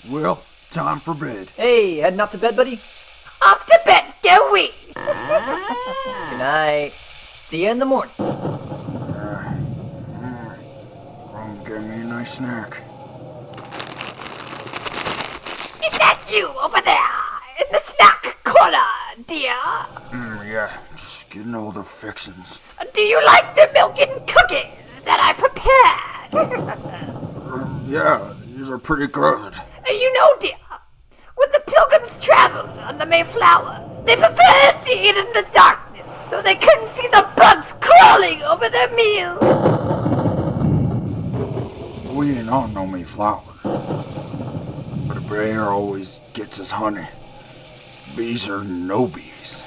Well, time for bed. Hey, heading off to bed, buddy? Off to bed, go we! Good night. See you in the morning. Come get me a nice snack. Is that you over there in the snack corner, dear? Yeah, just getting all the fixins. Do you like the milk and cookies that I prepared? Yeah, these are pretty good. You know, dear, when the pilgrims traveled on the Mayflower, they preferred to eat in the darkness so they couldn't see the bugs crawling over their meal. We ain't on no Mayflower. But a bear always gets his honey. Bees are no bees.